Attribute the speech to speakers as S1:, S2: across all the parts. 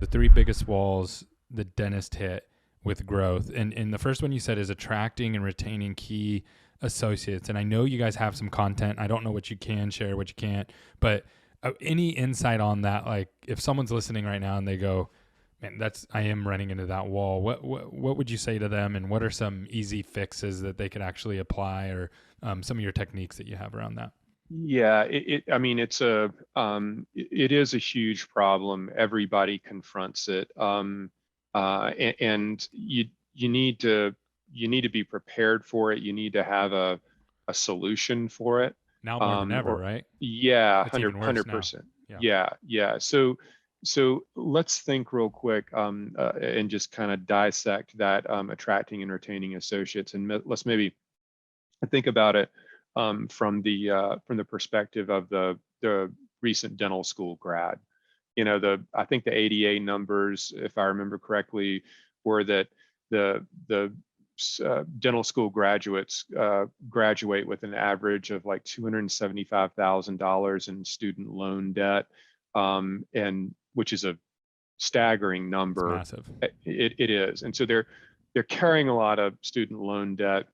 S1: the three biggest walls the dentist hit with growth. And the first one you said is attracting and retaining key associates. And I know you guys have some content. I don't know what you can share, what you can't, but any insight on that? Like if someone's listening right now and they go, man, I am running into that wall. What would you say to them? And what are some easy fixes that they could actually apply, or some of your techniques that you have around that?
S2: Yeah, I mean, it is a huge problem. Everybody confronts it. And you need to, be prepared for it. You need to have a solution for it.
S1: Now more than ever,
S2: Or
S1: right?
S2: yeah,
S1: It's even worse now.
S2: 100%.
S1: Yeah.
S2: Yeah. So let's think real quick, and just kind of dissect that, attracting and retaining associates, and let's maybe think about it, from the perspective of the recent dental school grad. I think the ADA numbers, if I remember correctly, were that the dental school graduates graduate with an average of like $275,000 in student loan debt, and which is a staggering
S1: It's
S2: number.
S1: massive.
S2: It is, and so they're carrying a lot of student loan debt.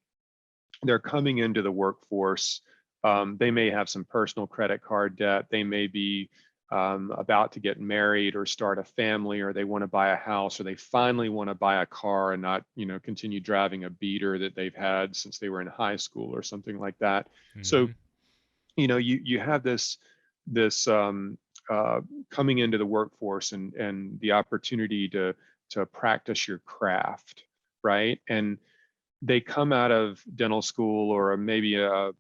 S2: They're coming into the workforce. They may have some personal credit card debt. They may be about to get married or start a family, or they want to buy a house, or they finally want to buy a car and not, continue driving a beater that they've had since they were in high school or something like that. So,
S1: Mm-hmm.
S2: you have this coming into the workforce, and the opportunity to practice your craft, right? And they come out of dental school, or maybe a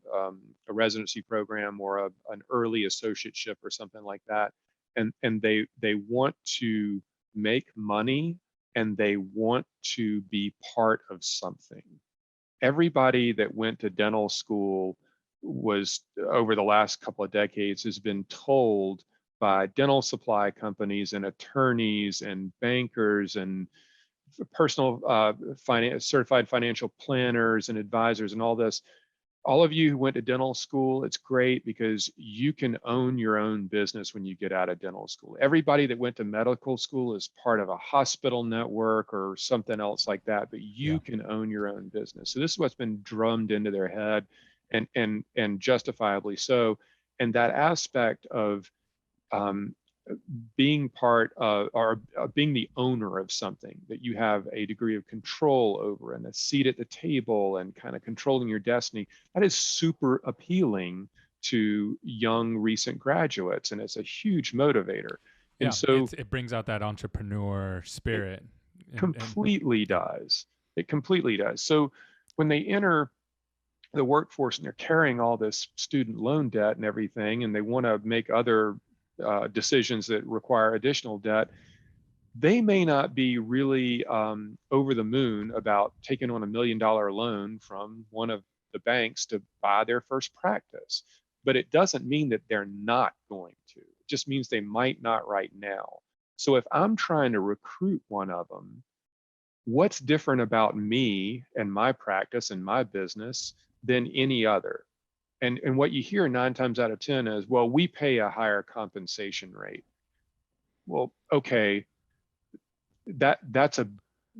S2: residency program, or an early associateship or something like that, and they want to make money, and they want to be part of something. Everybody that went to dental school was, over the last couple of decades, has been told by dental supply companies and attorneys and bankers and personal finance, certified financial planners and advisors and all of you who went to dental school, it's great because you can own your own business when you get out of dental school. Everybody that went to medical school is part of a hospital network or something else like that, but
S1: Yeah.
S2: you can own your own business. So this is what's been drummed into their head, and justifiably so. And that aspect of um, being part of, or being the owner of something that you have a degree of control over, and a seat at the table, and kind of controlling your destiny, that is super appealing to young recent graduates, and it's a huge motivator. And
S1: Yeah.
S2: so
S1: It brings out that entrepreneur
S2: it
S1: spirit. And
S2: completely
S1: yeah.
S2: does. It completely does. So when they enter the workforce and they're carrying all this student loan debt and everything, and they want to make other decisions that require additional debt, they may not be really over the moon about taking on $1 million loan from one of the banks to buy their first practice. But it doesn't mean that they're not going to. It just means they might not right now. So if I'm trying to recruit one of them, what's different about me and my practice and my business than any other? And what you hear 9 times out of 10 is, well, we pay a higher compensation rate. Well, okay, that's a,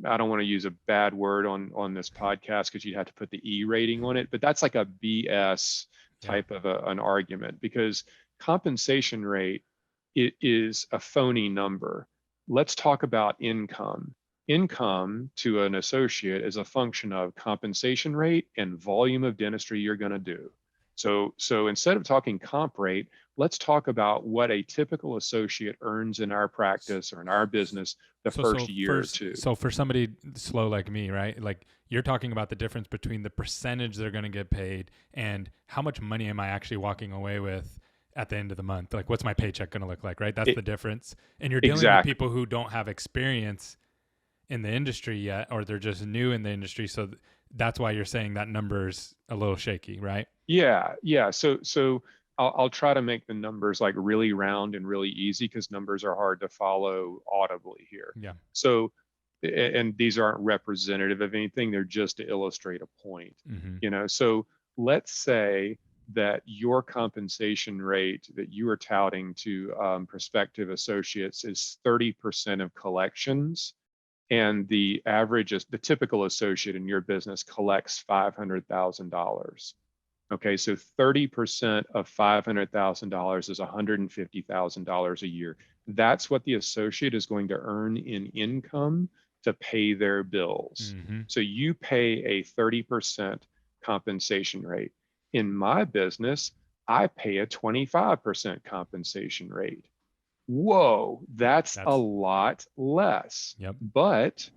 S2: I don't want to use a bad word on this podcast because you'd have to put the E rating on it, but that's like a BS
S1: Yeah.
S2: type of an argument, because compensation rate, it is a phony number. Let's talk about income. Income to an associate is a function of compensation rate and volume of dentistry you're going to do. So instead of talking comp rate, let's talk about what a typical associate earns in our practice or in our business the first year or two.
S1: So for somebody slow like me, right? Like you're talking about the difference between the percentage they're going to get paid and how much money am I actually walking away with at the end of the month? Like what's my paycheck going to look like, right? That's the difference. And you're dealing with
S2: Exactly.
S1: people who don't have experience in the industry yet, or they're just new in the industry. So that's why you're saying that number's a little shaky, right?
S2: Yeah. So I'll try to make the numbers like really round and really easy, because numbers are hard to follow audibly here.
S1: Yeah.
S2: So, and these aren't representative of anything; they're just to illustrate a point.
S1: Mm-hmm.
S2: So let's say that your compensation rate that you are touting to prospective associates is 30% of collections, and the average is the typical associate in your business collects $500,000. Okay, so 30% of $500,000 is $150,000 a year. That's what the associate is going to earn in income to pay their bills.
S1: Mm-hmm.
S2: So you pay a 30% compensation rate. In my business, I pay a 25% compensation rate. Whoa, that's a
S1: That's,
S2: lot less.
S1: yep.
S2: But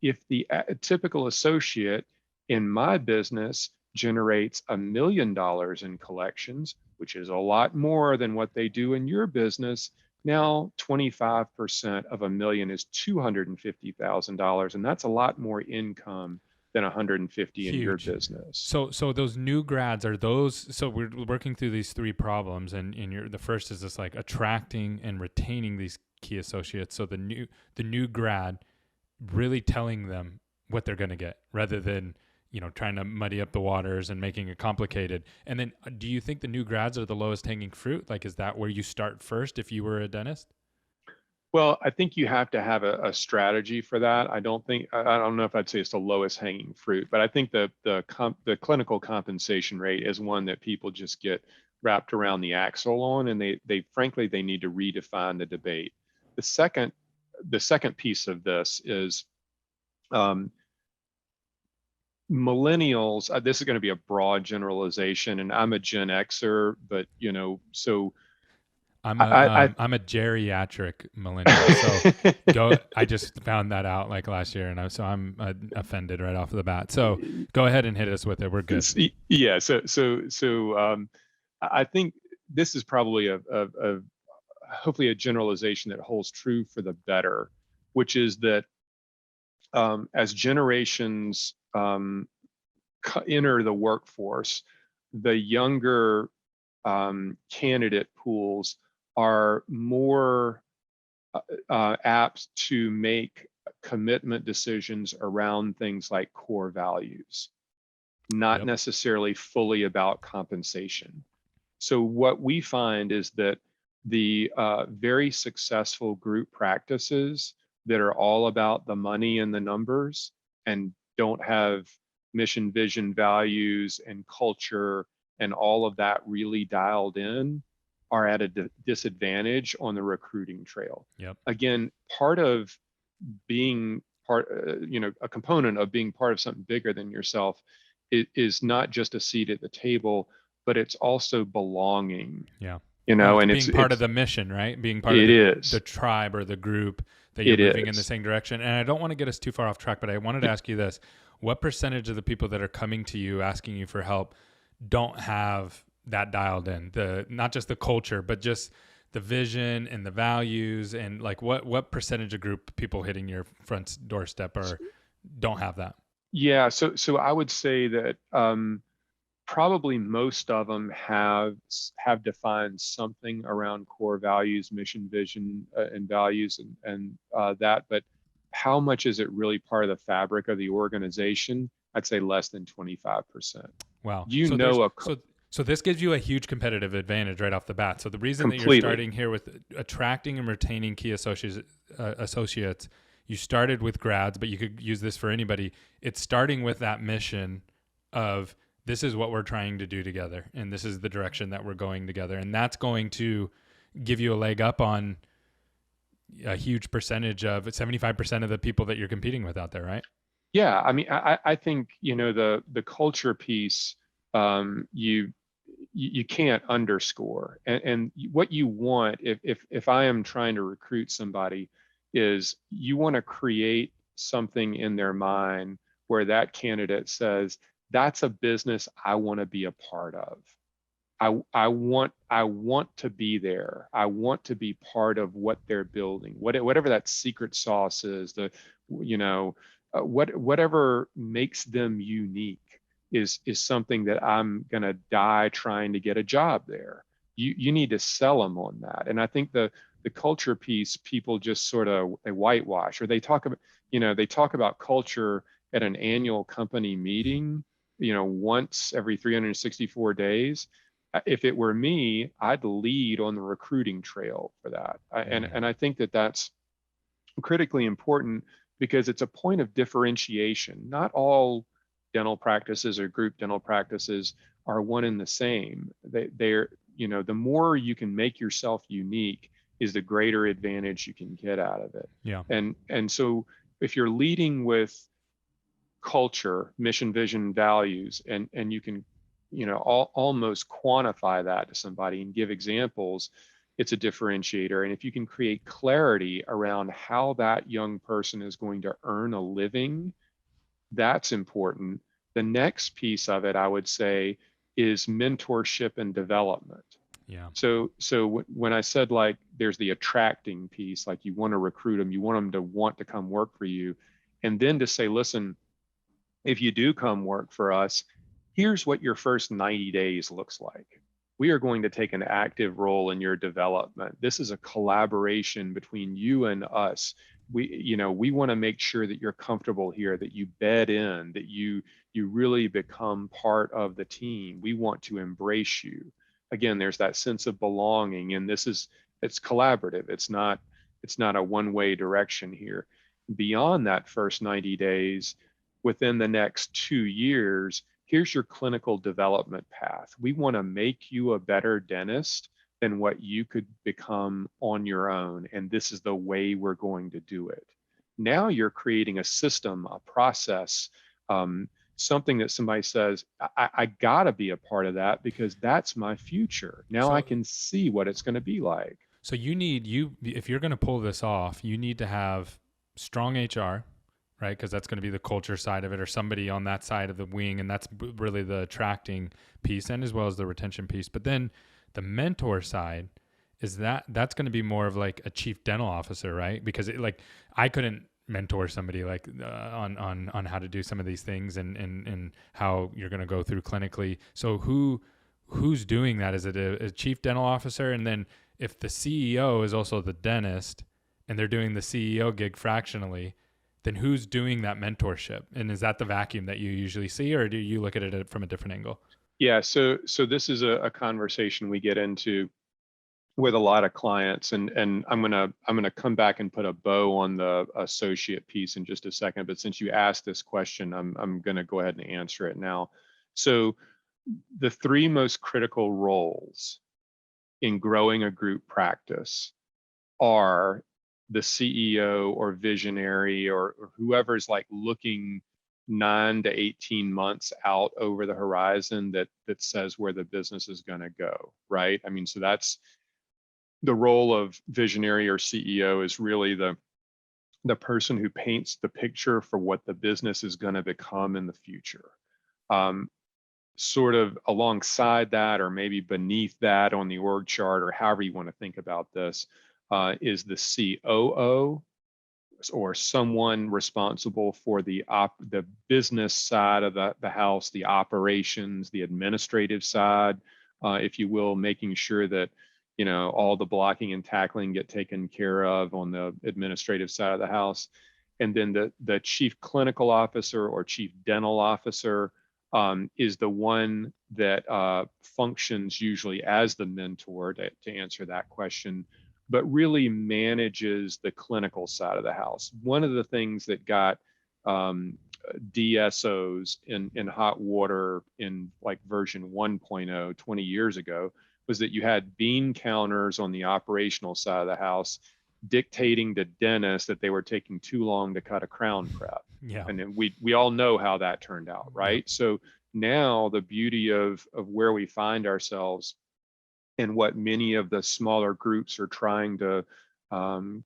S2: if the typical associate in my business generates $1 million in collections, which is a lot more than what they do in your business, now 25% of $1 million is $250,000, and that's a lot more income than 150 in your
S1: Huge.
S2: business.
S1: So those new grads are those. So we're working through these three problems, and the first is this, like, attracting and retaining these key associates. So the new grad, really telling them what they're going to get, rather than trying to muddy up the waters and making it complicated. And then, do you think the new grads are the lowest hanging fruit? Like, is that where you start first if you were a dentist?
S2: Well, I think you have to have a strategy for that. I don't know if I'd say it's the lowest hanging fruit, but I think the clinical compensation rate is one that people just get wrapped around the axle on, and they frankly they need to redefine the debate. The second the second piece of this is um, millennials. This is going to be a broad generalization, and I'm a Gen Xer, but so I
S1: I'm a geriatric millennial. So I just found that out like last year, and I'm offended right off the bat. So go ahead and hit us with it. We're good.
S2: Yeah. So I think this is probably a hopefully a generalization that holds true for the better, which is that as generations enter the workforce, the younger candidate pools are more apt to make commitment decisions around things like core values, not
S1: Yep.
S2: necessarily fully about compensation. So what we find is that the very successful group practices that are all about the money and the numbers and don't have mission, vision, values, and culture and all of that really dialed in are at a disadvantage on the recruiting trail.
S1: Yep.
S2: Again, part of being a component of being part of something bigger than yourself is not just a seat at the table, but it's also belonging.
S1: Yeah.
S2: And
S1: It's being part of the mission, right? Being part of the tribe or the group that you're moving in the same direction. And I don't want to get us too far off track, but I wanted to ask you this. What percentage of the people that are coming to you asking you for help don't have that dialed in? Not just the culture, but just the vision and the values, and like what percentage of group people hitting your front doorstep don't have that?
S2: Yeah, so I would say that probably most of them have defined something around core values, mission, vision, and values, and that. But how much is it really part of the fabric of the organization? I'd say less than 25%.
S1: Wow. So this gives you a huge competitive advantage right off the bat. So the reason that you're starting here with attracting and retaining key associates, you started with grads, but you could use this for anybody. It's starting with that mission of, this is what we're trying to do together, and this is the direction that we're going together. And that's going to give you a leg up on a huge percentage of 75% of the people that you're competing with out there, right?
S2: Yeah, I mean, I think the culture piece you can't underscore, and what you want if I am trying to recruit somebody is you want to create something in their mind where that candidate says, that's a business I want to be a part of. I want to be there. I want to be part of what they're building. Whatever that secret sauce is, whatever makes them unique is something that I'm gonna die trying to get a job there. You need to sell them on that. And I think the culture piece, people just sort of they whitewash, or they talk about culture at an annual company meeting, once every 364 days. if it were me, I'd lead on the recruiting trail for that. And I think that that's critically important because it's a point of differentiation. Not all dental practices or group dental practices are one and the same. They're, the more you can make yourself unique is the greater advantage you can get out of it.
S1: Yeah.
S2: And so if you're leading with culture, mission, vision, values, and you can, almost quantify that to somebody and give examples, it's a differentiator. And if you can create clarity around how that young person is going to earn a living, that's important. The next piece of it, I would say, is mentorship and development.
S1: Yeah.
S2: So when I said, like, there's the attracting piece, like you want to recruit them, you want them to want to come work for you, and then to say, listen, if you do come work for us, here's what your first 90 days looks like. We are going to take an active role in your development. This is a collaboration between you and us. We want to make sure that you're comfortable here, that you bed in, that you really become part of the team. We want to embrace you. Again, there's that sense of belonging, and it's collaborative. It's not a one-way direction here. Beyond that first 90 days, within the next 2 years, here's your clinical development path. We want to make you a better dentist than what you could become on your own. And this is the way we're going to do it. Now you're creating a system, a process, something that somebody says, I got to be a part of that because that's my future. Now I can see what it's going to be like.
S1: So if you're going to pull this off, you need to have strong HR, right? Because that's going to be the culture side of it, or somebody on that side of the wing. And that's really the attracting piece, and as well as the retention piece. But then the mentor side is that's going to be more of like a chief dental officer, right? Because I couldn't mentor somebody like on how to do some of these things and how you're going to go through clinically. So who's doing that? Is it a chief dental officer? And then if the CEO is also the dentist and they're doing the CEO gig fractionally, then who's doing that mentorship? And is that the vacuum that you usually see, or do you look at it from a different angle?
S2: Yeah, so this is a conversation we get into with a lot of clients, and I'm gonna come back and put a bow on the associate piece in just a second. But since you asked this question, I'm gonna go ahead and answer it now. So the three most critical roles in growing a group practice are the CEO or visionary or whoever's like looking 9 to 18 months out over the horizon that says where the business is going to go, right? I mean, so that's the role of visionary or CEO, is really the person who paints the picture for what the business is going to become in the future. Sort of alongside that, or maybe beneath that on the org chart, or however you want to think about this, is the COO, or someone responsible for the business side of the house, the operations, the administrative side, if you will, making sure that all the blocking and tackling get taken care of on the administrative side of the house. And then the chief clinical officer or chief dental officer is the one that functions usually as the mentor, to answer that question, but really manages the clinical side of the house. One of the things that got DSOs in hot water in like version 1.0 20 years ago was that you had bean counters on the operational side of the house dictating to dentists that they were taking too long to cut a crown prep.
S1: Yeah.
S2: And then we all know how that turned out, right? Yeah. So now the beauty of where we find ourselves, and what many of the smaller groups are trying to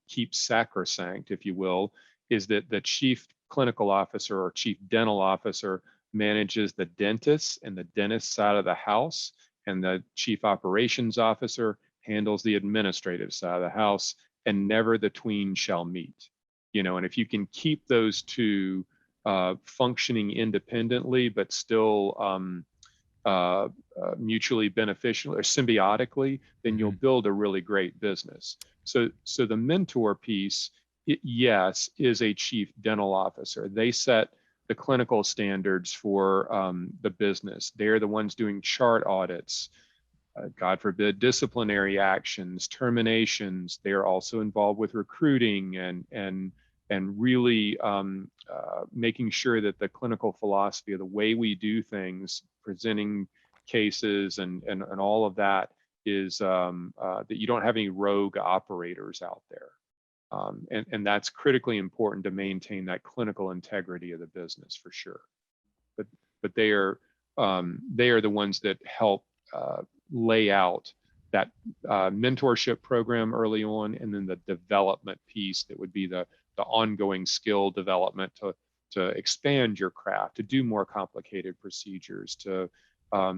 S2: keep sacrosanct, if you will, is that the chief clinical officer or chief dental officer manages the dentist and the dentist side of the house, and the chief operations officer handles the administrative side of the house, and never the twain shall meet. And if you can keep those two functioning independently, but still mutually beneficial or symbiotically, then you'll build a really great business. So the mentor piece, yes, is a chief dental officer. They set the clinical standards for the business. They're the ones doing chart audits, God forbid, disciplinary actions, terminations. They are also involved with recruiting and really making sure that the clinical philosophy of the way we do things, presenting cases and all of that is that you don't have any rogue operators out there. And that's critically important to maintain that clinical integrity of the business for sure. But they are the ones that help lay out that mentorship program early on, and then the development piece that would be the ongoing skill development to expand your craft, to do more complicated procedures, to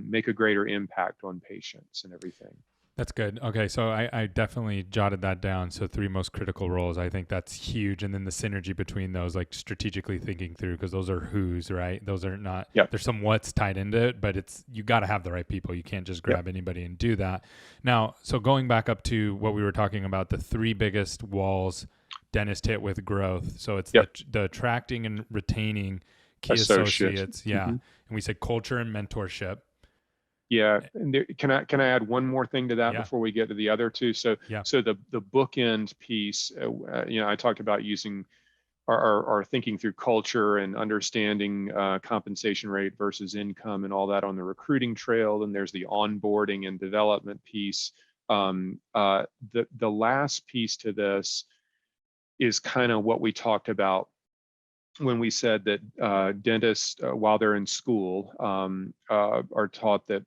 S2: make a greater impact on patients and everything.
S1: That's good. Okay, so I definitely jotted that down. So 3 most critical roles. I think that's huge. And then the synergy between those, like strategically thinking through, because those are who's, right? Those are not,
S2: Yep.
S1: there's some what's tied into it, but you got to have the right people. You can't just grab anybody and do that. Now, so going back up to what we were talking about, the 3 biggest walls dentists hit with growth. So it's the attracting and retaining key associates. Yeah. And we said culture and mentorship.
S2: Yeah, and can I add one more thing to that before we get to the other two? So the bookend piece, I talked about using our thinking through culture and understanding compensation rate versus income and all that on the recruiting trail. And there's the onboarding and development piece. The last piece to this is kind of what we talked about when we said that dentists, while they're in school, are taught that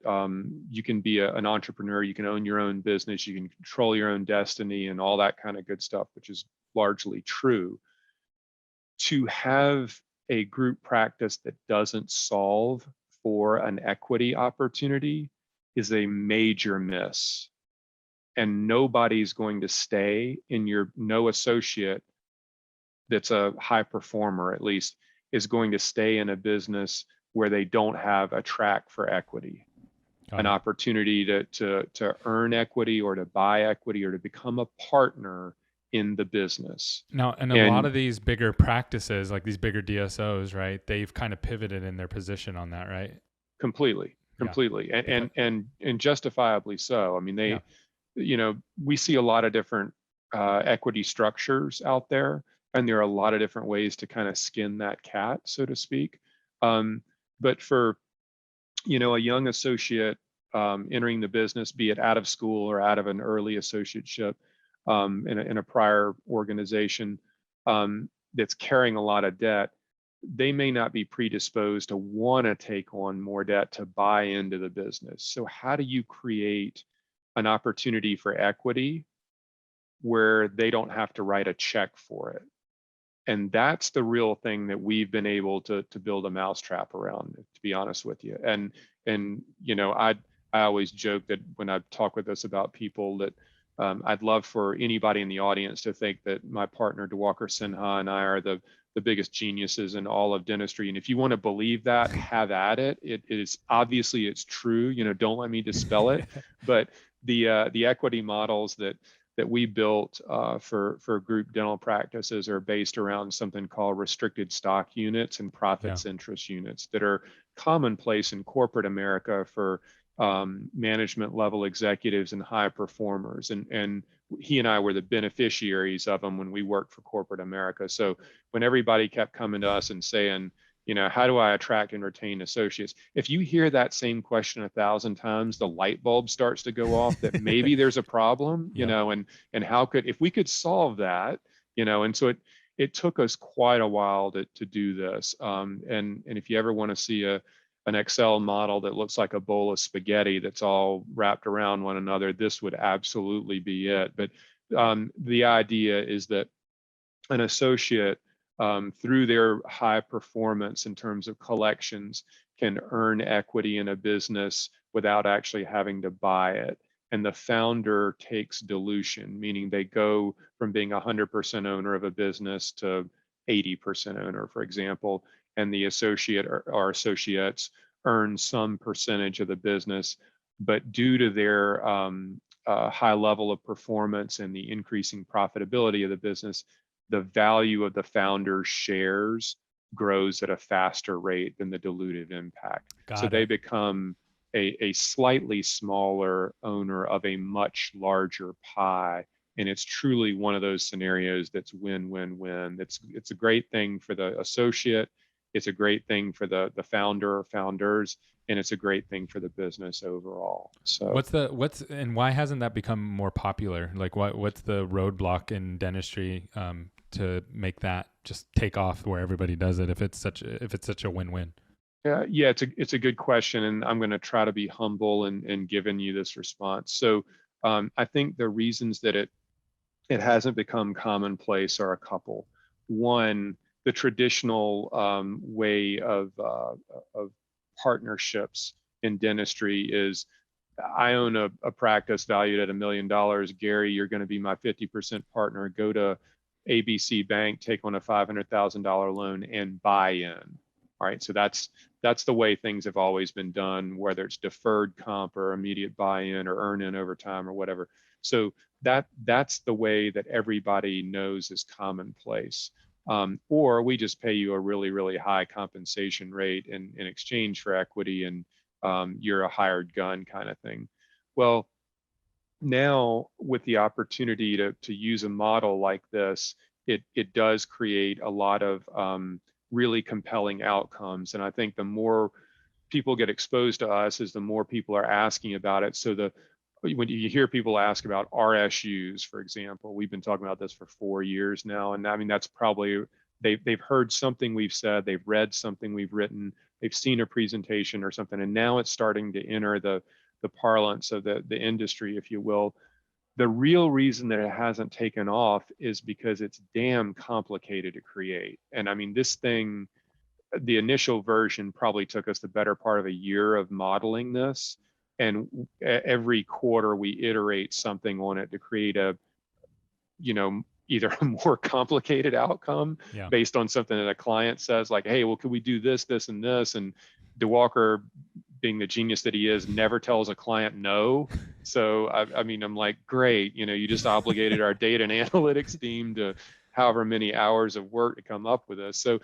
S2: you can be an entrepreneur, you can own your own business, you can control your own destiny and all that kind of good stuff, which is largely true. To have a group practice that doesn't solve for an equity opportunity is a major miss. And nobody's going to stay in no associate that's a high performer, at least, is going to stay in a business where they don't have a track for equity, an opportunity to earn equity or to buy equity or to become a partner in the business.
S1: Now, and a lot of these bigger practices, like these bigger DSOs, right, they've kind of pivoted in their position on that, right?
S2: Completely. And justifiably so. I mean, we see a lot of different equity structures out there, and there are a lot of different ways to kind of skin that cat, so to speak. But for, a young associate entering the business, be it out of school or out of an early associateship in a prior organization that's carrying a lot of debt, they may not be predisposed to want to take on more debt to buy into the business. So how do you create an opportunity for equity where they don't have to write a check for it? And that's the real thing that we've been able to build a mousetrap around, to be honest with you. And I always joke that when I talk with us about people that I'd love for anybody in the audience to think that my partner Diwakar Sinha and I are the biggest geniuses in all of dentistry. And if you want to believe that, have at it. It is obviously it's true. Don't let me dispel it. But the equity models that we built for group dental practices are based around something called restricted stock units and profits interest units that are commonplace in corporate America for management level executives and high performers. And he and I were the beneficiaries of them when we worked for corporate America. So when everybody kept coming to us and saying, how do I attract and retain associates? If you hear that same question 1,000 times, the light bulb starts to go off that maybe there's a problem, and how if we could solve that, and so it took us quite a while to do this. And if you ever want to see an Excel model that looks like a bowl of spaghetti that's all wrapped around one another, this would absolutely be it. But the idea is that an associate, through their high performance in terms of collections, can earn equity in a business without actually having to buy it. And the founder takes dilution, meaning they go from being 100% owner of a business to 80% owner, for example, and the associate or associates earn some percentage of the business. But due to their high level of performance and the increasing profitability of the business, the value of the founder's shares grows at a faster rate than the dilutive impact. So they become a slightly smaller owner of a much larger pie. And it's truly one of those scenarios that's win-win-win. It's a great thing for the associate, it's a great thing for the founder or founders, and it's a great thing for the business overall. So
S1: And why hasn't that become more popular? Like what's the roadblock in dentistry to make that just take off where everybody does it if it's such a win-win?
S2: yeah, it's a good question, and I'm going to try to be humble in giving you this response. So I think the reasons that it hasn't become commonplace are a couple. One, the traditional way of partnerships in dentistry is I own a practice valued at $1 million. Gary, you're going to be my 50% partner. Go to ABC Bank, take on a $500,000 loan and buy in. All right. So that's the way things have always been done, whether it's deferred comp or immediate buy-in or earn in over time or whatever. So that's the way that everybody knows is commonplace. Or we just pay you a really, really high compensation rate in exchange for equity, and you're a hired gun kind of thing. Well, now with the opportunity to use a model like this, it does create a lot of really compelling outcomes. And I think the more people get exposed to us is the more people are asking about it. So when you hear people ask about RSUs, for example, we've been talking about this for 4 years now. And I mean, that's probably, they've heard something we've said, they've read something we've written, they've seen a presentation or something, and now it's starting to enter the parlance of the industry, if you will. The real reason that it hasn't taken off is because it's damn complicated to create. And I mean, this thing, the initial version probably took us the better part of a year of modeling this. And every quarter we iterate something on it to create a, either a more complicated outcome based on something that a client says, like, hey, well, could we do this, this, and this? And DeWalker, being the genius that he is, never tells a client no. So I mean, I'm like, great, you just obligated our data and analytics team to however many hours of work to come up with this. So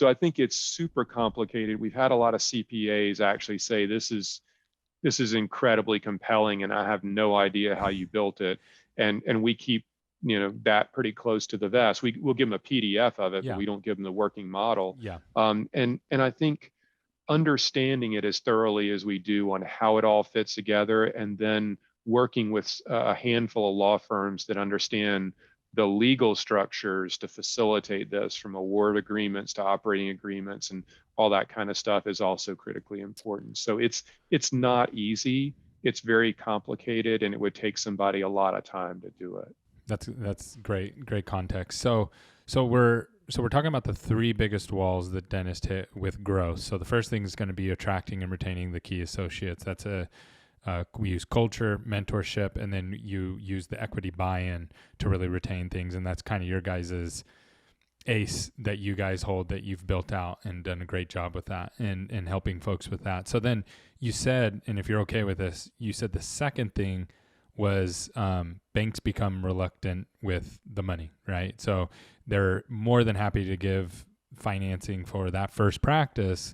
S2: I think it's super complicated. We've had a lot of CPAs actually say this is incredibly compelling, and I have no idea how you built it. And we keep that pretty close to the vest. We'll give them a PDF of it, but we don't give them the working model. And I think understanding it as thoroughly as we do on how it all fits together, and then working with a handful of law firms that understand the legal structures to facilitate this, from award agreements to operating agreements and all that kind of stuff, is also critically important. So it's not easy. It's very complicated, and it would take somebody a lot of time to do it.
S1: That's great context. So we're talking about the 3 biggest walls that dentists hit with growth. So the first thing is going to be attracting and retaining the key associates. That's we use culture, mentorship, and then you use the equity buy-in to really retain things. And that's kind of your guys's ace that you guys hold, that you've built out and done a great job with that and helping folks with that. So then you said, and if you're okay with this, you said the second thing was banks become reluctant with the money, right? So they're more than happy to give financing for that first practice,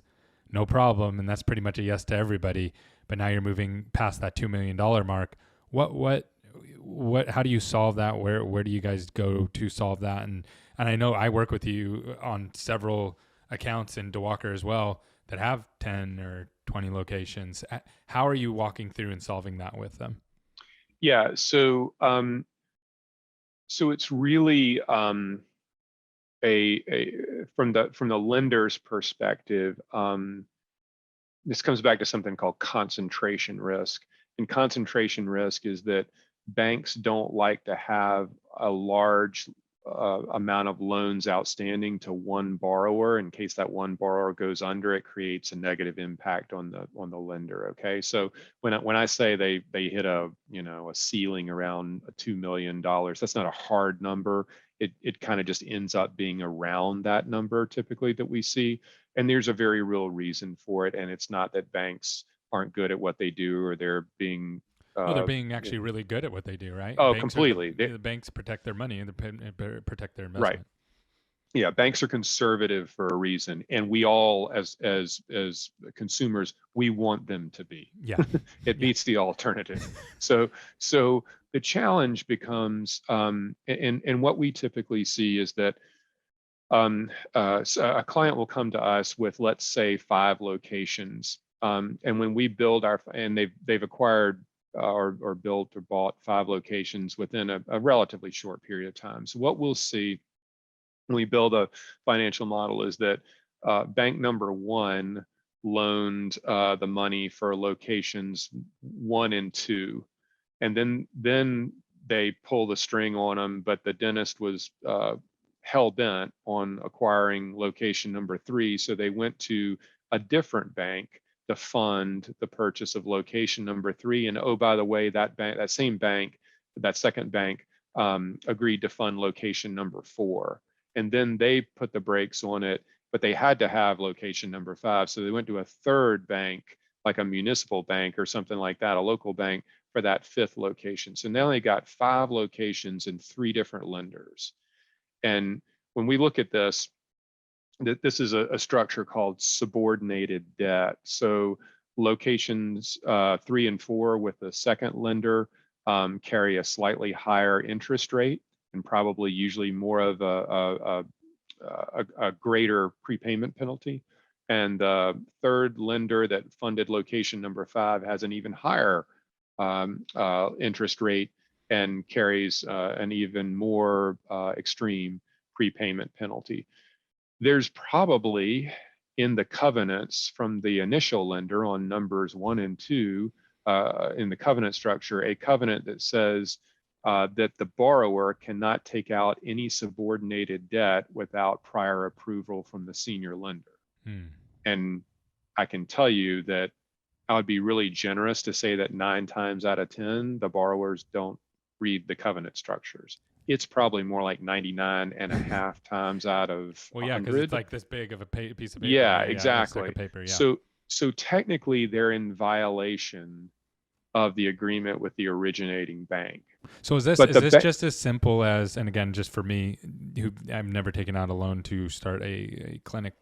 S1: no problem. And that's pretty much a yes to everybody. But now you're moving past that $2 million mark. How do you solve that? Where do you guys go to solve that? And I know I work with you on several accounts in DeWalker as well that have 10 or 20 locations. How are you walking through and solving that with them?
S2: Yeah, so it's really from the lender's perspective. This comes back to something called concentration risk. And concentration risk is that banks don't like to have a large amount of loans outstanding to one borrower. In case that one borrower goes under, it creates a negative impact on the lender. Okay, so when I say they hit a ceiling around $2 million, that's not a hard number. It kind of just ends up being around that number typically that we see. And there's a very real reason for it. And it's not that banks aren't good at what they do, or they're being
S1: they're being actually really good at what they do, right?
S2: Oh,
S1: Banks
S2: completely.
S1: The banks protect their money and protect their investment.
S2: Right. Yeah, banks are conservative for a reason, and we all, as consumers, we want them to be.
S1: Yeah.
S2: It
S1: Yeah.
S2: beats the alternative. So the challenge becomes, and what we typically see is that so a client will come to us with, let's say, 5 locations, and when we build and they've acquired or built or bought 5 locations within a relatively short period of time. So what we'll see when we build a financial model is that bank number one loaned the money for locations 1 and 2, and then they pull the string on them, but the dentist was hell bent on acquiring location number 3, so they went to a different bank to fund the purchase of location number 3. And oh, by the way, that same bank, that second bank, agreed to fund location number 4, and then they put the brakes on it, but they had to have location number 5, so they went to a third bank, like a municipal bank or something like that, a local bank, for that 5th location. So now they got 5 locations and 3 different lenders. And when we look at this, this is a structure called subordinated debt. So locations 3 and 4 with the second lender carry a slightly higher interest rate and probably usually more of a greater prepayment penalty. And the third lender that funded location number 5 has an even higher interest rate and carries an even more extreme prepayment penalty. There's probably in the covenants from the initial lender on numbers 1 and 2 in the covenant structure, a covenant that says that the borrower cannot take out any subordinated debt without prior approval from the senior lender. And I can tell you that I would be really generous to say that 9 times out of 10, the borrowers don't read the covenant structures. It's probably more like 99.5 times out of
S1: Well, yeah,
S2: 100.
S1: because it's like this big of a piece of paper.
S2: Yeah,
S1: It looks
S2: exactly.
S1: like a paper. Yeah.
S2: So technically, they're in violation of the agreement with the originating bank.
S1: So is this just as simple as, and again, just for me, who I've never taken out a loan to start a clinic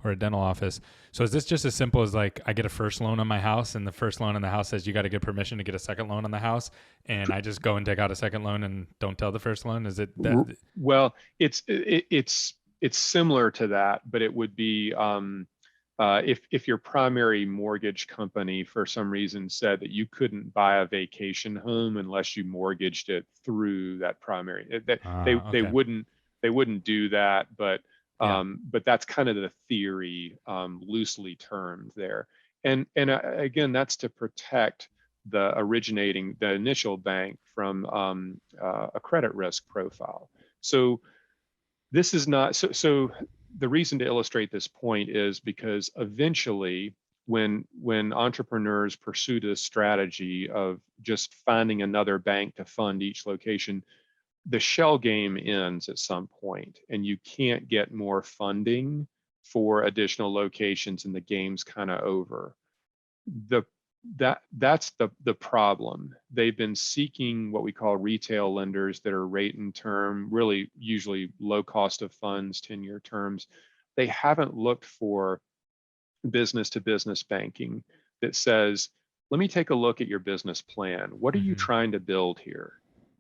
S1: or a dental office. So is this just as simple as like I get a first loan on my house, and the first loan on the house says you got to get permission to get a second loan on the house, and I just go and take out a second loan and don't tell the first loan? Is it that?
S2: Well, it's similar to that, but it would be if your primary mortgage company for some reason said that you couldn't buy a vacation home unless you mortgaged it through that primary, they wouldn't do that, but that's kind of the theory, loosely termed there. And again, that's to protect the initial bank from a credit risk profile. So this is not so the reason to illustrate this point is because eventually when entrepreneurs pursue this strategy of just finding another bank to fund each location, the shell game ends at some point and you can't get more funding for additional locations and the game's kind of over. That's the problem. They've been seeking what we call retail lenders that are rate and term, really usually low cost of funds, 10-year terms. They haven't looked for business to business banking that says, let me take a look at your business plan. What are you trying to build here?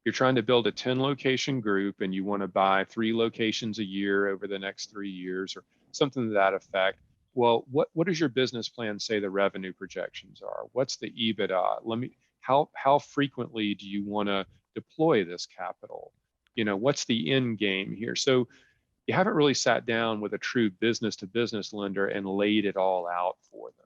S2: You're trying to build a 10 location group and you want to buy 3 locations a year over the next 3 years or something to that effect. Well, what does your business plan say the revenue projections are? What's the EBITDA? How frequently do you want to deploy this capital? What's the end game here? So you haven't really sat down with a true business to business lender and laid it all out for them.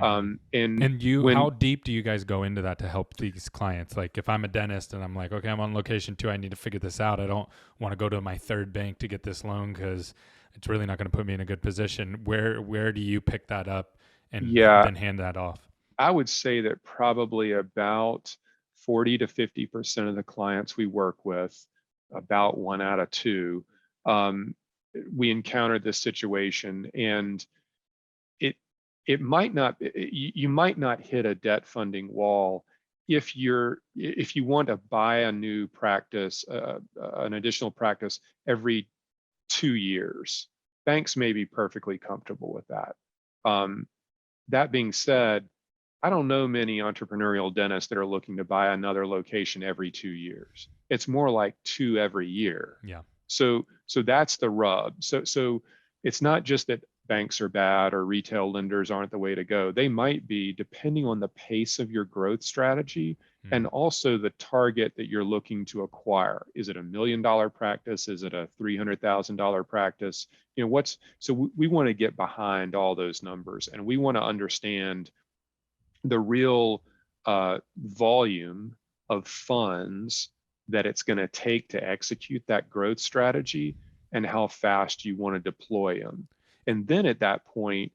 S1: How deep do you guys go into that to help these clients? Like if I'm a dentist and I'm like, okay, I'm on location 2, I need to figure this out. I don't want to go to my third bank to get this loan because it's really not going to put me in a good position. Where do you pick that up and then hand that off?
S2: I would say that probably about 40 to 50% of the clients we work with, about 1 out of 2, we encountered this situation, and it might not, you might not hit a debt funding wall if you want to buy a new practice, an additional practice every 2 years. Banks may be perfectly comfortable with that. Um, that being said, I don't know many entrepreneurial dentists that are looking to buy another location every 2 years. It's more like 2 every year.
S1: Yeah.
S2: So that's the rub. So it's not just that banks are bad or retail lenders aren't the way to go. They might be, depending on the pace of your growth strategy and also the target that you're looking to acquire. Is it $1 million practice? Is it a $300,000 practice? We want to get behind all those numbers, and we want to understand the real volume of funds that it's going to take to execute that growth strategy and how fast you want to deploy them. And then at that point,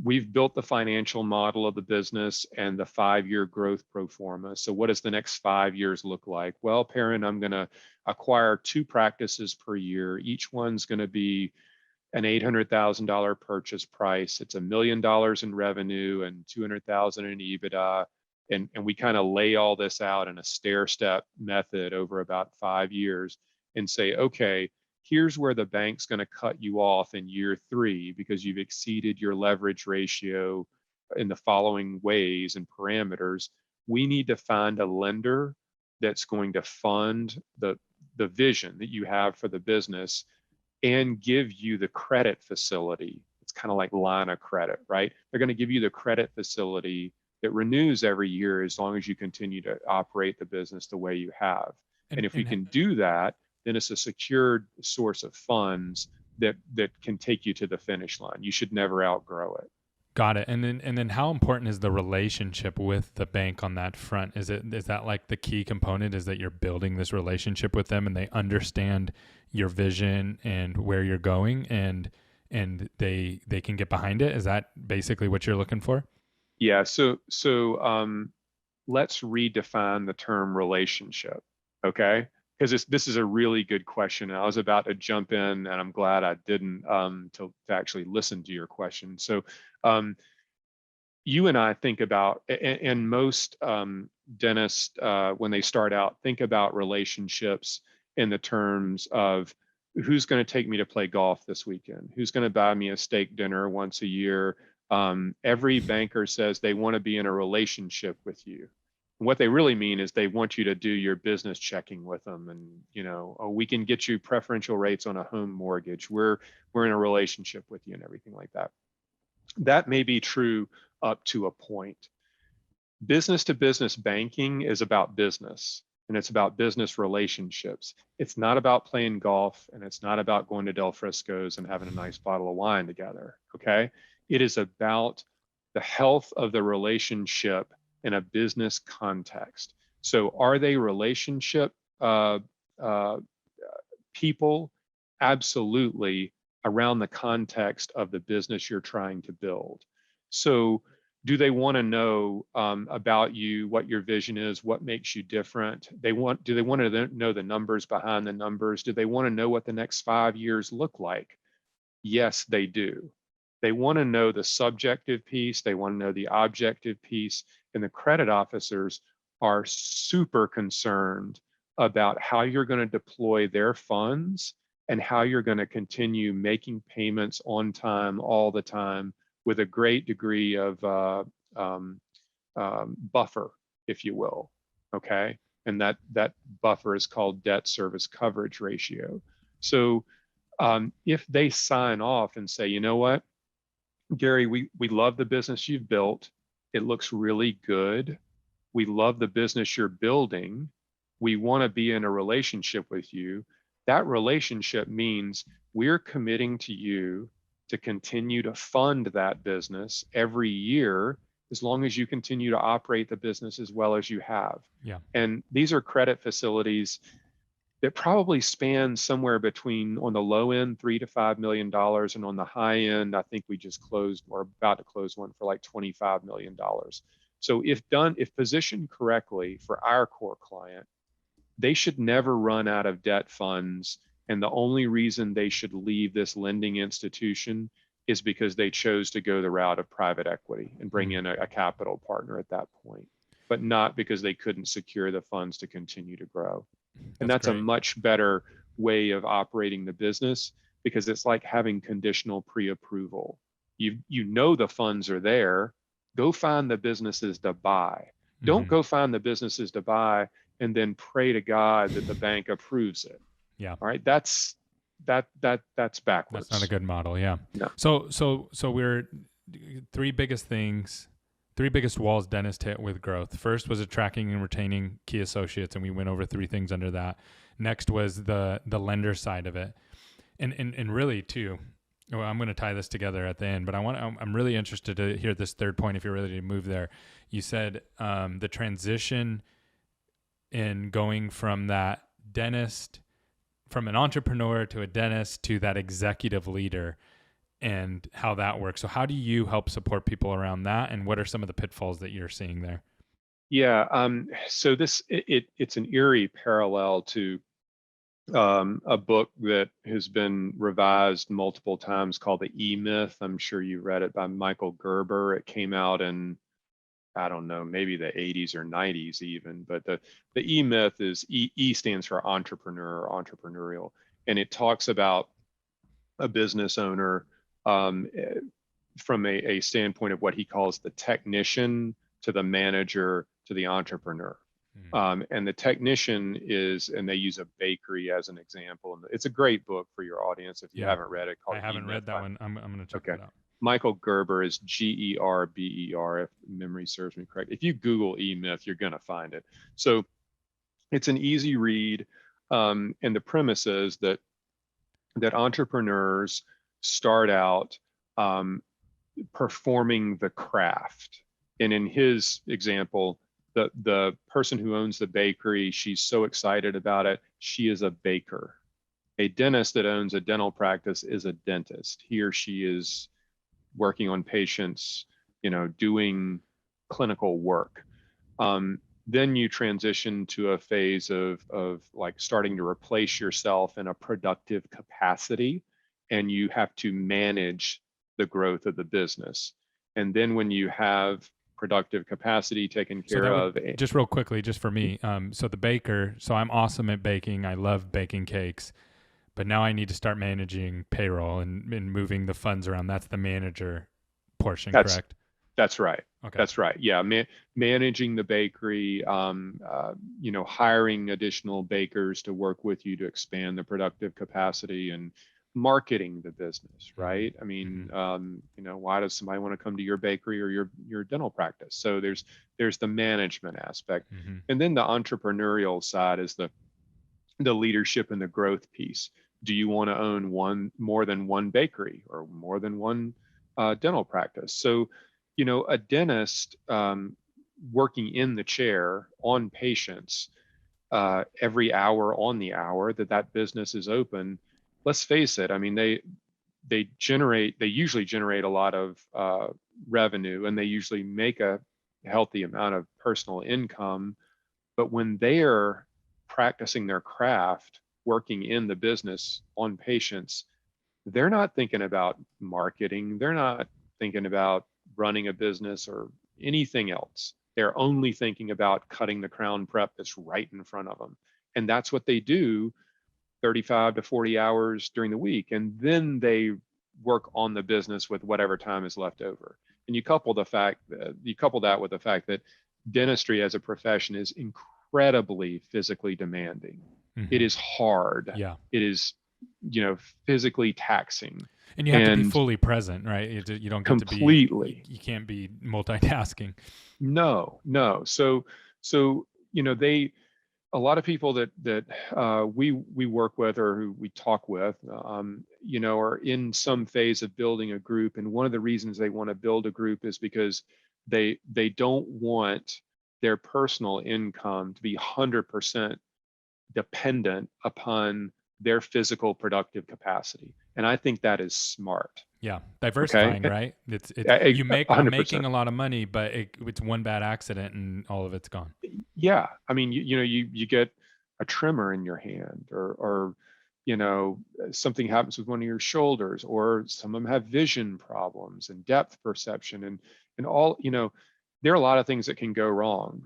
S2: we've built the financial model of the business and the 5-year growth pro forma. So what does the next 5 years look like? Well, Perrin, I'm going to acquire 2 practices per year. Each one's going to be an $800,000 purchase price. It's $1 million in revenue and 200,000 in EBITDA. And we kind of lay all this out in a stair step method over about 5 years and say, okay, here's where the bank's going to cut you off in year 3 because you've exceeded your leverage ratio in the following ways and parameters. We need to find a lender that's going to fund the vision that you have for the business and give you the credit facility. It's kind of like line of credit, right? They're going to give you the credit facility that renews every year as long as you continue to operate the business the way you have. And if we can do that, then it's a secured source of funds that can take you to the finish line. You should never outgrow it.
S1: Got it. And then how important is the relationship with the bank on that front? Is that like the key component, is that you're building this relationship with them and they understand your vision and where you're going and they can get behind it? Is that basically what you're looking for?
S2: Yeah. So let's redefine the term relationship. Okay. Because this is a really good question. I was about to jump in, and I'm glad I didn't to actually listen to your question. So you and I think about, and most dentists, when they start out, think about relationships in the terms of who's going to take me to play golf this weekend? Who's going to buy me a steak dinner once a year? Every banker says they want to be in a relationship with you. What they really mean is they want you to do your business checking with them, and oh, we can get you preferential rates on a home mortgage. We're in a relationship with you and everything like that. That may be true up to a point. Business to business banking is about business, and it's about business relationships. It's not about playing golf, and it's not about going to Del Frisco's and having a nice bottle of wine together. Okay, it is about the health of the relationship in a business context. So are they relationship people? Absolutely, around the context of the business you're trying to build. So do they want to know about you, what your vision is, what makes you different? Do they want to know the numbers behind the numbers? Do they want to know what the next 5 years look like? Yes, they do. They want to know the subjective piece. They want to know the objective piece. And the credit officers are super concerned about how you're going to deploy their funds and how you're going to continue making payments on time, all the time, with a great degree of buffer, if you will. Okay. And that buffer is called debt service coverage ratio. So if they sign off and say, you know what, Gary, we love the business you've built. It looks really good. We love the business you're building. We want to be in a relationship with you. That relationship means we're committing to you to continue to fund that business every year as long as you continue to operate the business as well as you have.
S1: Yeah.
S2: And these are credit facilities that probably span somewhere between, on the low end, $3 to $5 million, and on the high end, I think we just closed or about to close one for like $25 million. So if positioned correctly for our core client, they should never run out of debt funds. And the only reason they should leave this lending institution is because they chose to go the route of private equity and bring in a capital partner at that point, but not because they couldn't secure the funds to continue to grow. And that's a much better way of operating the business because it's like having conditional pre-approval. You know the funds are there. Go find the businesses to buy. Don't
S1: Hmm.
S2: go find the businesses to buy and then pray to God that the bank approves it.
S1: Yeah.
S2: All right, that's
S1: That's not a
S2: backwards.
S1: good model. Yeah.
S2: No.
S1: So we're three biggest things, three biggest walls dentist hit with growth. First was attracting and retaining key associates, and we went over three things under that. Next was the lender side of it, and really too. Well, I'm going to tie this together at the end, but I'm really interested to hear this third point. If you're ready to move there, you said the transition in going from that dentist, from an entrepreneur to a dentist to that executive leader, and how that works. So how do you help support people around that, and what are some of the pitfalls that you're seeing there?
S2: Yeah. So it's an eerie parallel to a book that has been revised multiple times called The E-Myth. I'm sure you read it, by Michael Gerber. It came out in, I don't know, maybe the 80s or 90s even. But the E-Myth is E stands for entrepreneur or entrepreneurial, and it talks about a business owner from a standpoint of what he calls the technician to the manager to the entrepreneur.
S1: Mm.
S2: And the technician is, and they use a bakery as an example. And it's a great book for your audience if you
S1: Yeah,
S2: haven't read it, called
S1: I haven't
S2: E-Myth
S1: read that
S2: by,
S1: one. I'm going to check
S2: okay.
S1: that out.
S2: Michael Gerber is Gerber, if memory serves me correct. If you Google E-Myth, you're going to find it. So it's an easy read. And the premise is that entrepreneurs start out um, performing the craft. And in his example, the person who owns the bakery, she's so excited about it, she is a baker. A dentist that owns a dental practice is a dentist. He or she is working on patients, doing clinical work. Then you transition to a phase of like starting to replace yourself in a productive capacity, and you have to manage the growth of the business. And then when you have productive capacity taken
S1: So
S2: care
S1: that
S2: of,
S1: would, just real quickly, just for me. So the baker. So I'm awesome at baking. I love baking cakes, but now I need to start managing payroll and moving the funds around. That's the manager portion,
S2: that's
S1: correct?
S2: that's right.
S1: Okay.
S2: That's right. Yeah, managing the bakery, hiring additional bakers to work with you to expand the productive capacity, and marketing the business,
S1: Mm-hmm.
S2: right? I mean,
S1: Mm-hmm.
S2: why does somebody want to come to your bakery or your dental practice? So there's the management aspect,
S1: Mm-hmm.
S2: and then the entrepreneurial side is the leadership and the growth piece. Do you want to own more than one bakery or more than one dental practice? So, a dentist working in the chair on patients every hour on the hour that business is open. Let's face it. I mean, they usually generate a lot of revenue, and they usually make a healthy amount of personal income. But when they're practicing their craft, working in the business on patients, they're not thinking about marketing. They're not thinking about running a business or anything else. They're only thinking about cutting the crown prep that's right in front of them. And that's what they do 35 to 40 hours during the week. And then they work on the business with whatever time is left over. And you couple that with the fact that dentistry as a profession is incredibly physically demanding. It
S1: Mm-hmm.
S2: is hard.
S1: Yeah.
S2: It is, physically taxing,
S1: And you have to be
S2: and
S1: fully present, right? You don't get to be,
S2: completely.
S1: you can't be multitasking.
S2: No. So they a lot of people that we work with or who we talk with, are in some phase of building a group, and one of the reasons they want to build a group is because they don't want their personal income to be 100% dependent upon their physical productive capacity, and I think that is smart.
S1: Yeah.
S2: Okay,
S1: Diversifying, right? It's, I'm making
S2: 100%.
S1: a lot of money, but it's one bad accident and all of it's gone.
S2: Yeah, I mean, you get a tremor in your hand, or something happens with one of your shoulders, or some of them have vision problems and depth perception, and all. there are a lot of things that can go wrong.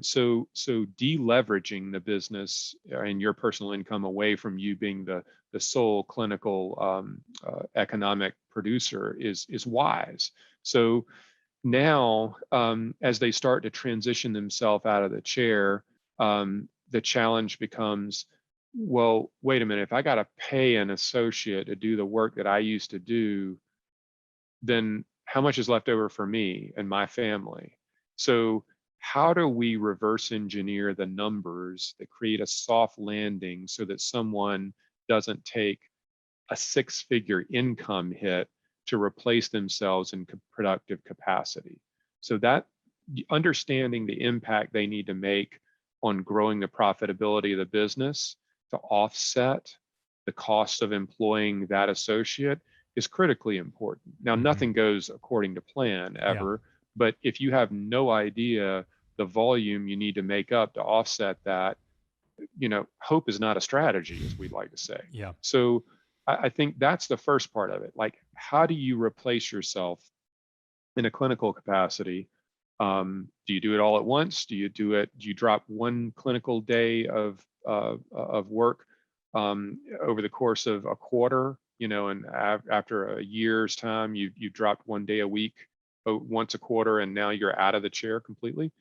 S2: So deleveraging the business and your personal income away from you being the sole clinical economic producer is wise. So now, as they start to transition themselves out of the chair, the challenge becomes, well, wait a minute, if I got to pay an associate to do the work that I used to do, then how much is left over for me and my family? So how do we reverse engineer the numbers that create a soft landing so that someone doesn't take a six-figure income hit to replace themselves in productive capacity? So that understanding the impact they need to make on growing the profitability of the business to offset the cost of employing that associate is critically important. Now,
S1: Mm-hmm.
S2: nothing goes according to plan
S1: Yeah.
S2: ever, but if you have no idea the volume you need to make up to offset that, hope is not a strategy, as we like to say.
S1: Yeah.
S2: So I think that's the first part of it. Like, how do you replace yourself in a clinical capacity? Do you do it all at once? Do you drop one clinical day of work over the course of a quarter? And after a year's time, you dropped one day a week, once a quarter, and now you're out of the chair completely.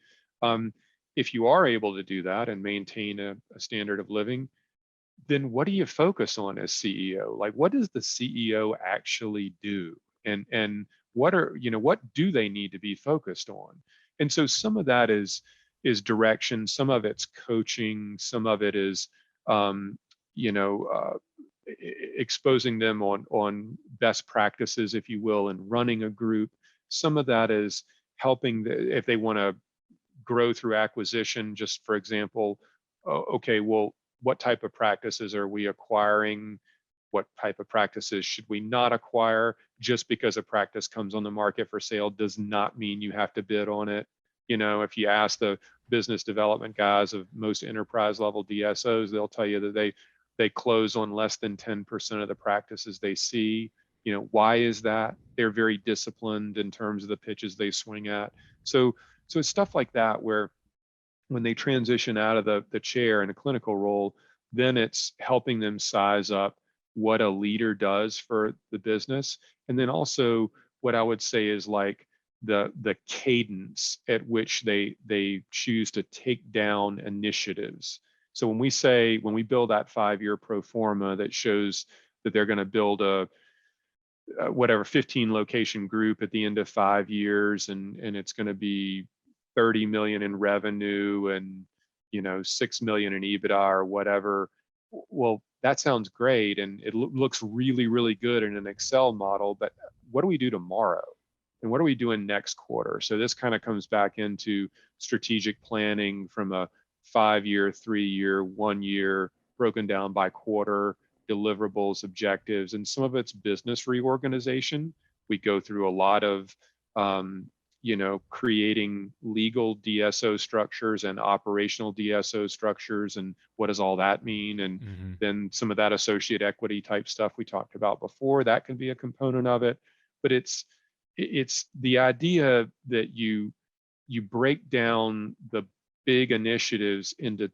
S2: Um, if you are able to do that and maintain a standard of living, then what do you focus on as CEO? Like, what does the CEO actually do? And what do they need to be focused on? And so some of that is direction, some of it's coaching, some of it is um, you know uh, exposing them on best practices, if you will, and running a group. Some of that is helping if they want to grow through acquisition. Just for example, okay, well, what type of practices are we acquiring? What type of practices should we not acquire? Just because a practice comes on the market for sale does not mean you have to bid on it. If you ask the business development guys of most enterprise level DSOs, they'll tell you that they close on less than 10% of the practices they see. Why is that? They're very disciplined in terms of the pitches they swing at. So it's stuff like that where when they transition out of the chair in a clinical role, then it's helping them size up what a leader does for the business. And then also what I would say is like the cadence at which they choose to take down initiatives. So when we build that 5-year pro forma that shows that they're going to build a whatever 15 location group at the end of 5 years, and it's going to be 30 million in revenue and 6 million in EBITDA or whatever. Well, that sounds great and it looks really, really good in an Excel model, but what do we do tomorrow? And what are we doing next quarter? So this kind of comes back into strategic planning from a 5-year, 3-year, 1 year, broken down by quarter, deliverables, objectives, and some of it's business reorganization. We go through a lot of creating legal DSO structures and operational DSO structures, and what does all that mean? And
S1: Mm-hmm.
S2: then some of that associate equity type stuff we talked about before, that can be a component of it. But it's the idea that you break down the big initiatives into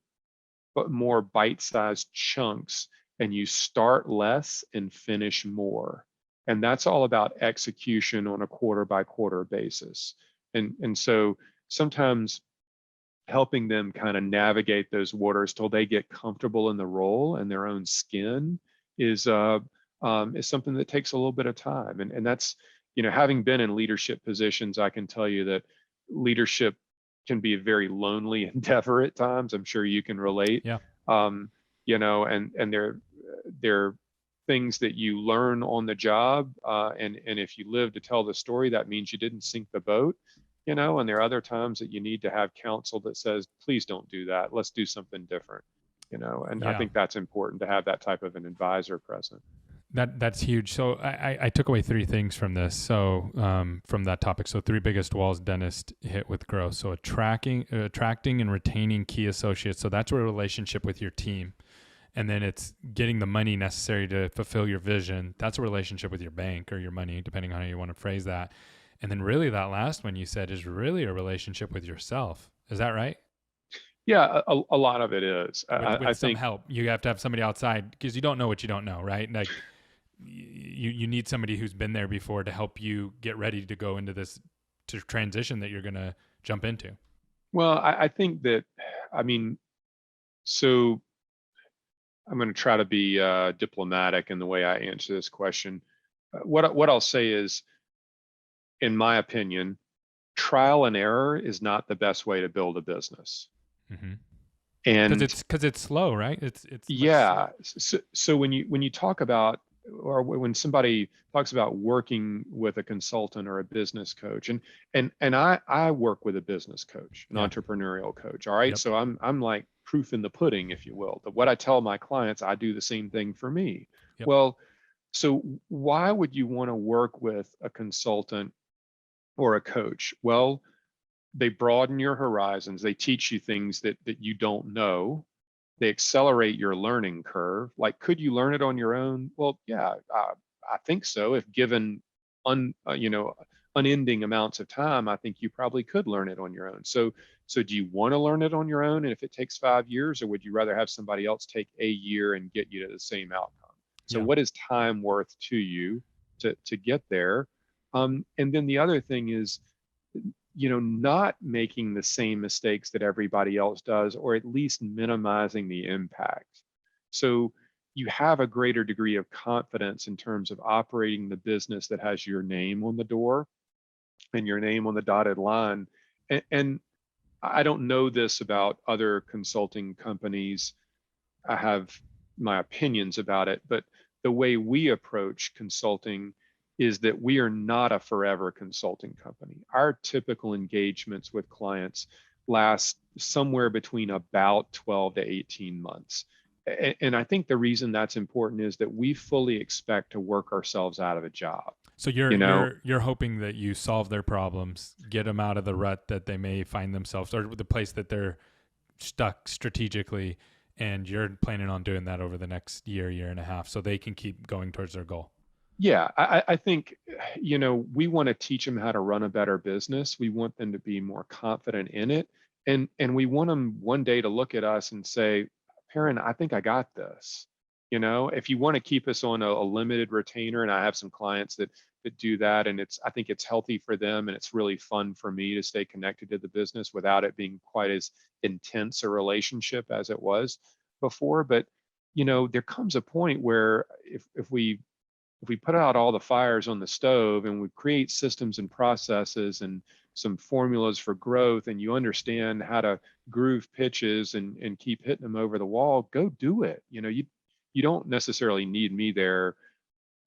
S2: more bite-sized chunks, and you start less and finish more. And that's all about execution on a quarter by quarter basis. And so sometimes helping them kind of navigate those waters till they get comfortable in the role and their own skin is something that takes a little bit of time. And that's, having been in leadership positions, I can tell you that leadership can be a very lonely endeavor at times. I'm sure you can relate.
S1: Yeah.
S2: And they're things that you learn on the job. And if you live to tell the story, that means you didn't sink the boat. And there are other times that you need to have counsel that says, please don't do that. Let's do something different. And I
S1: Yeah.
S2: think that's important to have that type of an advisor present.
S1: That's huge. So I took away 3 things from this. So from that topic. So 3 biggest walls dentists hit with growth. So attracting and retaining key associates. So that's a relationship with your team. And then it's getting the money necessary to fulfill your vision. That's a relationship with your bank or your money, depending on how you want to phrase that. And then really that last one you said is really a relationship with yourself. Is that right?
S2: Yeah, a lot of it is.
S1: With
S2: I
S1: some
S2: think,
S1: help. You have to have somebody outside because you don't know what you don't know, right? Like you need somebody who's been there before to help you get ready to go into this to transition that you're going to jump into.
S2: well, I think that, I mean, so I'm going to try to be diplomatic in the way I answer this question. What I'll say is, in my opinion, trial and error is not the best way to build a business.
S1: Mm-hmm.
S2: And
S1: Because it's slow, right? It's much slow.
S2: yeah, so when you talk about, or when somebody talks about working with a consultant or a business coach, and I work with a business coach, an
S1: Yeah.
S2: entrepreneurial coach. All right,
S1: Yep.
S2: so I'm like proof in the pudding, if you will. But what I tell my clients, I do the same thing for me.
S1: Yep.
S2: Well, so why would you want to work with a consultant or a coach? Well, they broaden your horizons. They teach you things that you don't know. They accelerate your learning curve. Like, could you learn it on your own? Well, yeah, I think so. If given unending amounts of time, I think you probably could learn it on your own. So do you want to learn it on your own? And if it takes 5 years, or would you rather have somebody else take a year and get you to the same outcome? So
S1: Yeah.
S2: what is time worth to you to get there? And then the other thing is, not making the same mistakes that everybody else does, or at least minimizing the impact. So you have a greater degree of confidence in terms of operating the business that has your name on the door and your name on the dotted line. And I don't know this about other consulting companies. I have my opinions about it, but the way we approach consulting is that we are not a forever consulting company. Our typical engagements with clients last somewhere between about 12 to 18 months. And I think the reason that's important is that we fully expect to work ourselves out of a job.
S1: So
S2: You know,
S1: you're hoping that you solve their problems, get them out of the rut that they may find themselves, or the place that they're stuck strategically, and you're planning on doing that over the next year and a half, so they can keep going towards their goal.
S2: yeah, I think, we want to teach them how to run a better business. We want them to be more confident in it. And we want them one day to look at us and say, Perrin, I think I got this. If you want to keep us on a limited retainer, and I have some clients that do that, and I think it's healthy for them, and it's really fun for me to stay connected to the business without it being quite as intense a relationship as it was before. But there comes a point where if we put out all the fires on the stove and we create systems and processes and some formulas for growth, and you understand how to groove pitches and keep hitting them over the wall, go do it. You don't necessarily need me there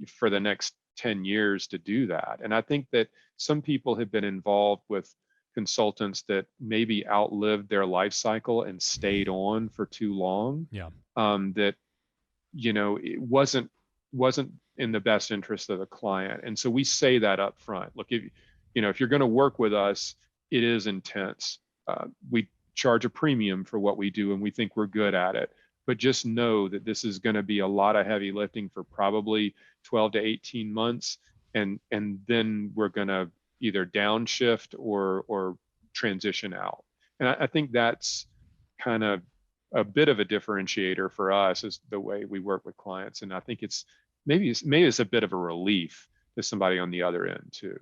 S2: for the next 10 years to do that. And I think that some people have been involved with consultants that maybe outlived their life cycle and stayed on for too long.
S1: Yeah.
S2: That it wasn't in the best interest of the client. And so we say that up front. Look, if you're going to work with us, it is intense. We charge a premium for what we do, and we think we're good at it. But just know that this is going to be a lot of heavy lifting for probably 12 to 18 months, and then we're going to either downshift or transition out. And I think that's kind of a bit of a differentiator for us, is the way we work with clients. And I think maybe it's a bit of a relief to somebody on the other end too.